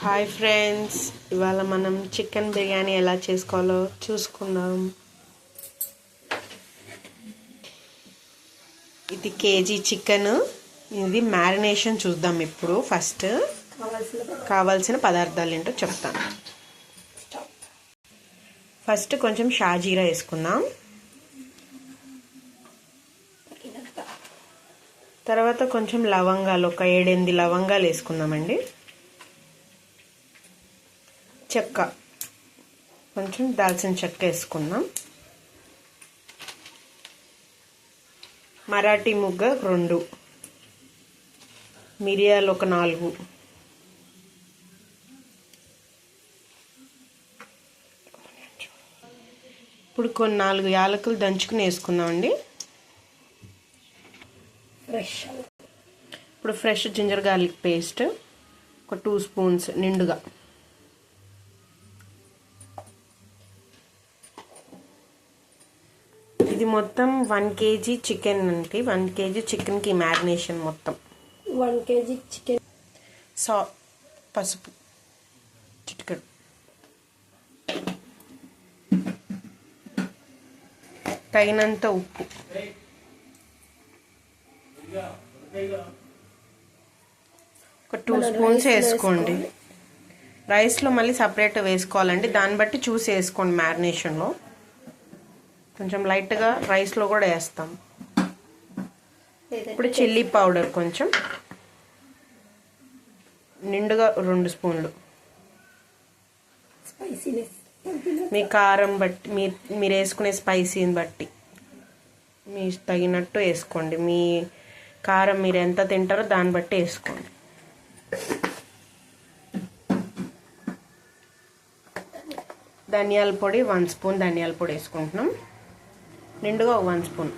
Hi friends, ఇవాళ మనం chicken biryani ఎలా చేసుకోవాలో చూసుకుందాం. ఇది కేజీ చికెన్. ఇది మ్యారినేషన్ చూద్దాం. ఇప్పుడు ఫస్ట్ కావాల్సిన పదార్థాలు ఏంటో చెప్తాను. ఫస్ట్ కొంచెం షాజీరా వేసుకుందాం. తర్వాత కొంచెం లవంగాలు, ఒక 7-8 లవంగాలు వేసుకుందామండి. చెక్క, కొంచెం దాల్చిన చెక్క వేసుకుందాం. మరాఠీ ముగ్గ 2, మిరియాలు ఒక 4, ఇప్పుడు కొన్ని 4 యాలకులు దంచుకుని వేసుకుందామండి. ఇప్పుడు ఫ్రెష్ జింజర్ గార్లిక్ పేస్ట్ ఒక 2 స్పూన్స్ నిండుగా. ఇది మొత్తం 1 kg చికెన్ అంటే 1 kg చికెన్కి మ్యారినేషన్ మొత్తం 1 kg చికెన్. పసుపు చిటికెడు, తగినంత ఉప్పు, ఒక 2 స్పూన్స్ వేసుకోండి. రైస్లో మళ్ళీ సపరేట్ వేసుకోవాలండి, దాన్ని బట్టి చూసి వేసుకోండి. మ్యారినేషన్లో కొంచెం లైట్గా రైస్లో కూడా వేస్తాం. ఇప్పుడు చిల్లీ పౌడర్ కొంచెం నిండుగా 2 స్పూన్లు. మీ కారం బట్టి, మీరు వేసుకునే స్పైసీని బట్టి మీ తగినట్టు వేసుకోండి. మీ కారం మీరు ఎంత తింటారో దాన్ని బట్టి వేసుకోండి. ధనియాల పొడి 1 స్పూన్ ధనియాల పొడి వేసుకుంటున్నాం. నిండుగా 1 స్పూన్.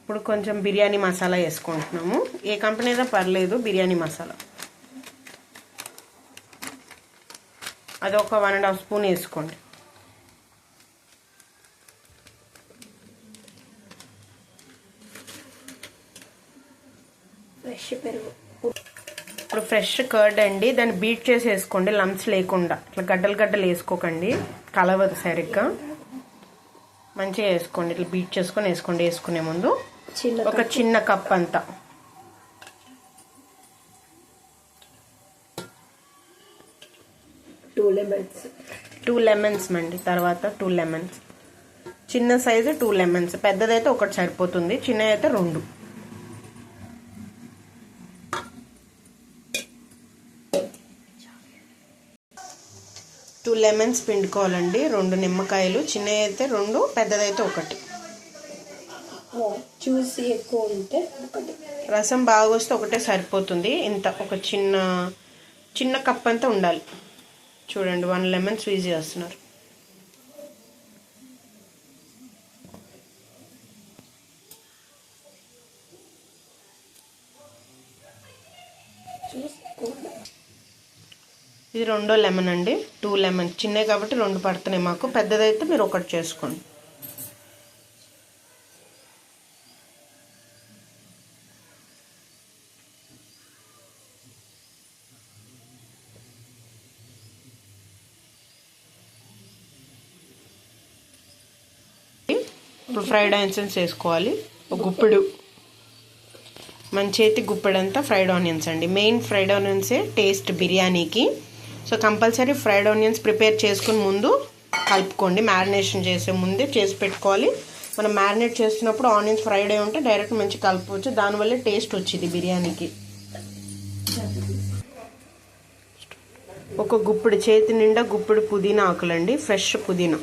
ఇప్పుడు కొంచెం బిర్యానీ మసాలా వేసుకుంటున్నాము. ఏ కంపెనీ అయినా పర్లేదు, బిర్యానీ మసాలా అది ఒక 1.5 స్పూన్ వేసుకోండి. ఫ్రెష్ పెరుగు, ఇప్పుడు ఫ్రెష్ కర్డ్ అండి, దాన్ని బీట్ చేసి వేసుకోండి. లంప్స్ లేకుండా ఇట్లా గడ్డలు వేసుకోకండి, కలవదు సరిగ్గా. మంచిగా వేసుకోండి, ఇట్లా బీట్ చేసుకొని వేసుకోండి. వేసుకునే ముందు ఒక చిన్న కప్ అంతా. టూ లెమన్స్ అండి. తర్వాత 2 లెమన్స్, చిన్న సైజు 2 లెమన్స్. పెద్దదైతే ఒకటి సరిపోతుంది, చిన్నది అయితే 2. లెమన్స్ పిండుకోవాలండి. 2 నిమ్మకాయలు, చిన్నవి అయితే 2, పెద్దదైతే 1. చూసి ఎక్కువ ఉంటే 1. రసం బాగా వస్తే ఒకటే సరిపోతుంది. ఇంత ఒక చిన్న కప్ అంతా ఉండాలి. చూడండి, 1 లెమన్ స్క్వీజ్ చేస్తున్నారు. ఇది 2వ లెమన్ అండి. 2 లెమన్, చిన్నవి కాబట్టి 2 పడుతున్నాయి మాకు. పెద్దదైతే మీరు 1 చేసుకోండి. ఇప్పుడు ఫ్రైడ్ ఆనియన్స్ వేసుకోవాలి. ఒక గుప్పెడు, మన చేతి గుప్పెడంతా ఫ్రైడ్ ఆనియన్స్ అండి. మెయిన్ ఫ్రైడ్ ఆనియన్సే టేస్ట్ బిర్యానీకి. So compulsory fried onions prepare చేసుకుని ముందు కలుపుకోండి. మ్యారినేషన్ చేసే ముందే చేసి పెట్టుకోవాలి. మనం మ్యారినేట్ చేస్తున్నప్పుడు ఆనియన్స్ ఫ్రైడ్ అయి ఉంటే డైరెక్ట్ మంచి కలుపుకోవచ్చు. దానివల్ల టేస్ట్ వచ్చింది బిర్యానీకి. ఒక గుప్పెడు, చేతి నిండా గుప్పెడు పుదీనా ఆకులండి, ఫ్రెష్ పుదీనా.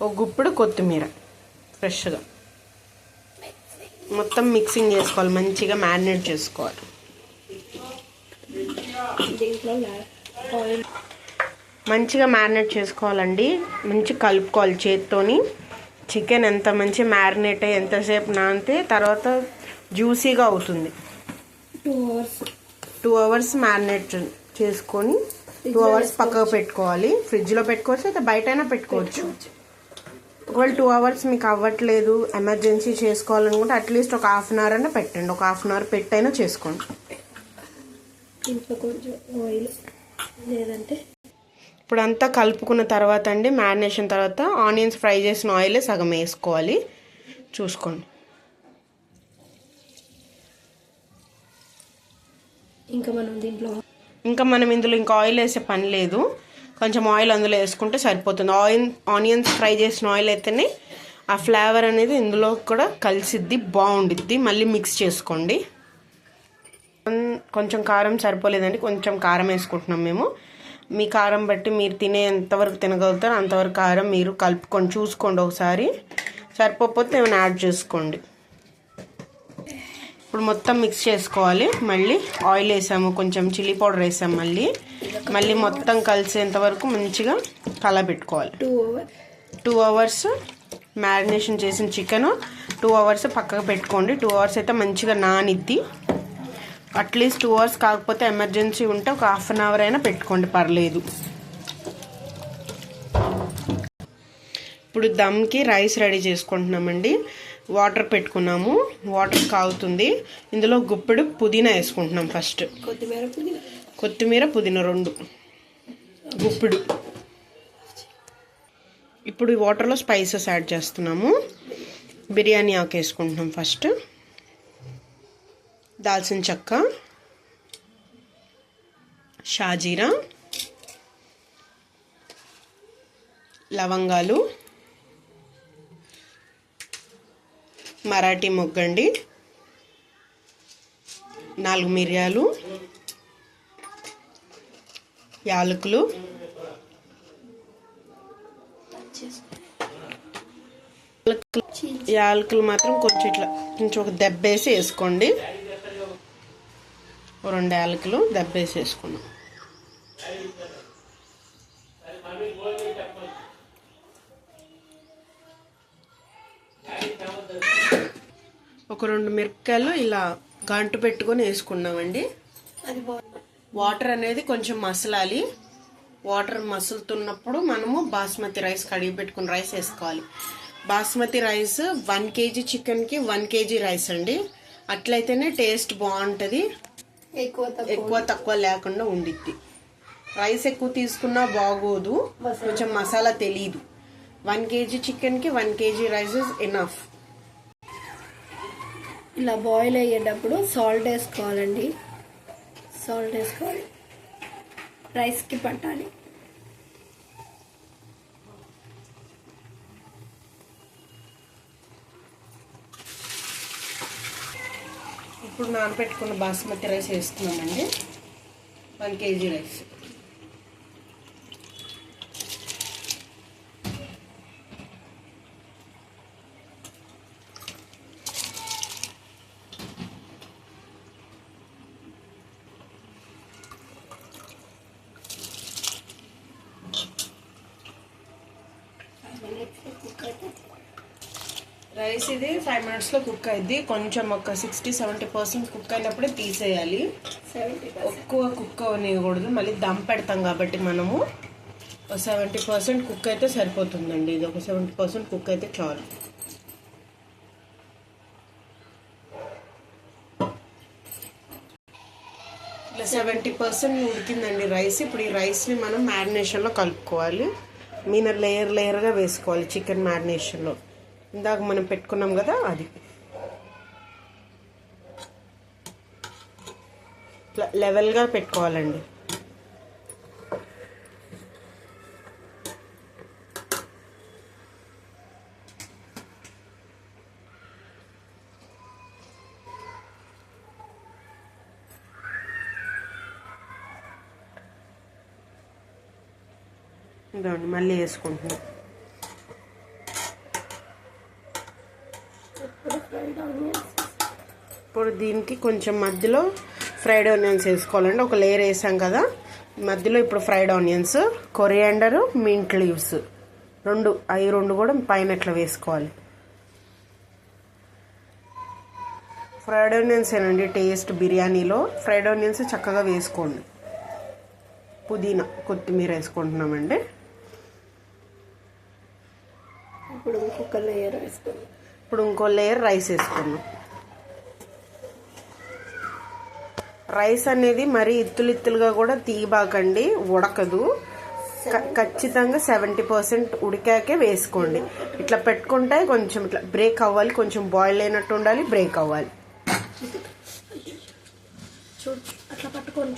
ఒక గుప్పెడు కొత్తిమీర ఫ్రెష్గా. మొత్తం మిక్సింగ్ చేసుకోవాలి, మంచిగా మ్యారినేట్ చేసుకోవాలి. మంచిగా మ్యారినేట్ చేసుకోవాలండి, మంచి కలుపుకోవాలి చేత్తోని. చికెన్ ఎంత మంచి మ్యారినేట్ అయ్యి ఎంతసేపు నానితే తర్వాత జ్యూసీగా అవుతుంది. 2 అవర్స్ మ్యారినేట్ చేసుకొని 2 అవర్స్ పక్కకు పెట్టుకోవాలి. ఫ్రిడ్జ్లో పెట్టుకోవచ్చు, అయితే బయట అయినా పెట్టుకోవచ్చు. ఒకవేళ 2 hours మీకు అవ్వట్లేదు, ఎమర్జెన్సీ చేసుకోవాలనుకుంటే అట్లీస్ట్ ఒక 1/2 hour అయినా పెట్టండి. ఒక 1/2 hour పెట్టైనా చేసుకోండి. ఇంట్లో కొంచెం ఆయిల్ లేదంటే ఇప్పుడు అంతా కలుపుకున్న తర్వాత అండి, మ్యారినేషన్ తర్వాత ఆనియన్స్ ఫ్రై చేసిన ఆయిలే సగం వేసుకోవాలి. చూసుకోండి. ఇంకా మనం ఇందులో ఇంకా ఆయిల్ వేసే పని లేదు. కొంచెం ఆయిల్ అందులో వేసుకుంటే సరిపోతుంది. ఆనియన్స్ ఫ్రై చేసిన ఆయిల్ అయితేనే ఆ ఫ్లేవర్ అనేది ఇందులో కూడా కలిసిద్ది, బాగుండిద్ది. మళ్ళీ మిక్స్ చేసుకోండి. కొంచెం కారం సరిపోలేదండి, కొంచెం కారం వేసుకుంటున్నాం మేము. మీ కారం బట్టి మీరు తినే ఎంతవరకు తినగలుగుతారో అంతవరకు కారం మీరు కలుపుకొని చూసుకోండి. ఒకసారి సరిపోతే ఏమైనా యాడ్ చేసుకోండి. ఇప్పుడు మొత్తం మిక్స్ చేసుకోవాలి. మళ్ళీ ఆయిల్ వేసాము, కొంచెం చిల్లీ పౌడర్ వేసాము. మళ్ళీ మొత్తం కలిసేంత వరకు మంచిగా కలబెట్టుకోవాలి. 2 hours మ్యారినేషన్ చేసిన చికెన్ 2 hours పక్కకు పెట్టుకోండి. 2 hours అయితే మంచిగా నానిద్ది. అట్లీస్ట్ 2 hours కాకపోతే ఎమర్జెన్సీ ఉంటే ఒక 1/2 hour అయినా పెట్టుకోండి, పర్లేదు. ఇప్పుడు దమ్కి రైస్ రెడీ చేసుకుంటున్నామండి. వాటర్ పెట్టుకున్నాము, వాటర్ కాగుతుంది. ఇందులో గుప్పెడు పుదీనా వేసుకుంటున్నాం. ఫస్ట్ కొత్తిమీర పుదీనా 2 గుప్పెడు. ఇప్పుడు ఈ వాటర్లో స్పైసెస్ యాడ్ చేస్తున్నాము. బిర్యానీ ఆకు వేసుకుంటున్నాం. ఫస్ట్ దాల్చిన చెక్క, షాజీరా, లవంగాలు, మరాఠీ మొగ్గండి, 4 మిరియాలు, యాలకులు, యాలకులు మాత్రం కొంచెం ఇట్లా కొంచెం ఒక దెబ్బేసి వేసుకోండి. 2 యాలకులు దెబ్బేసి వేసుకున్నాం. ఒక 2 మిరపకాయలు ఇలా గంటు పెట్టుకొని వేసుకున్నామండి. వాటర్ అనేది కొంచెం మసలాలి. వాటర్ మసులుతున్నప్పుడు మనము బాస్మతి రైస్ కడిగి పెట్టుకుని రైస్ వేసుకోవాలి. బాస్మతి రైస్ 1 kg చికెన్కి 1 kg రైస్ అండి. అట్లయితేనే టేస్ట్ బాగుంటుంది, ఎక్కువ తక్కువ లేకుండా ఉండిద్ది. రైస్ ఎక్కువ తీసుకున్నా బాగోదు, కొంచెం మసాలా తెలీదు. 1 kg చికెన్కి 1 kg రైస్ ఇస్ ఎనఫ్. ఇలా బాయిల్ అయ్యేటప్పుడు సాల్ట్ వేసుకోవాలండి. సాల్ట్ వేసుకోవాలి, రైస్కి పట్టాలి. ఇప్పుడు నానబెట్టుకున్న బాస్మతి రైస్ వేస్తున్నామండి. 1 kg రైస్. రైస్ ఇది 5 minutesలో కుక్ అయింది. కొంచెం ఒక 60-70% కుక్ అయినప్పుడే తీసేయాలి. ఎక్కువ కుక్ అవ్వనివ్వకూడదు, మళ్ళీ దమ్ పెడతాం కాబట్టి మనము. 70% కుక్ అయితే సరిపోతుందండి. ఇది ఒక 70% కుక్ అయితే చాలు. ఇలా 70% ఉడికిందండి రైస్. ఇప్పుడు ఈ రైస్ని మనం మ్యారినేషన్లో కలుపుకోవాలి. లేయర్గా వేసుకోవాలి చికెన్ మ్యారినేషన్లో. ఇందాక మనం పెట్టుకున్నాం కదా, అది ఇట్లా లెవెల్గా పెట్టుకోవాలండి. ఇదండి మళ్ళీ వేసుకుంటున్నాం. ఇప్పుడు దీనికి కొంచెం మధ్యలో ఫ్రైడ్ ఆనియన్స్ వేసుకోవాలండి. ఒక లేయర్ వేసాం కదా, మధ్యలో ఇప్పుడు fried onions, coriander, mint leaves 2, అవి 2 కూడా పైన ఇట్లా వేసుకోవాలి. ఫ్రైడ్ ఆనియన్స్ ఏనండి టేస్ట్ బిర్యానీలో. ఫ్రైడ్ ఆనియన్స్ చక్కగా వేసుకోండి. పుదీనా, కొత్తిమీర వేసుకుంటున్నామండి. ఇప్పుడు ఇంకొక లేయర్ వేసుకుందాం. ఇప్పుడు ఇంకో లేయర్ రైస్ వేసుకున్నాం. రైస్ అనేది మరీ ఇత్తులుగా కూడా తీయబాకండి, ఉడకదు. ఖచ్చితంగా 70% ఉడికాకే వేసుకోండి. ఇట్లా పెట్టుకుంటే కొంచెం ఇట్లా బ్రేక్ అవ్వాలి, కొంచెం బాయిల్ అయినట్టు ఉండాలి, బ్రేక్ అవ్వాలి. చూడు అట్లా పట్టుకొని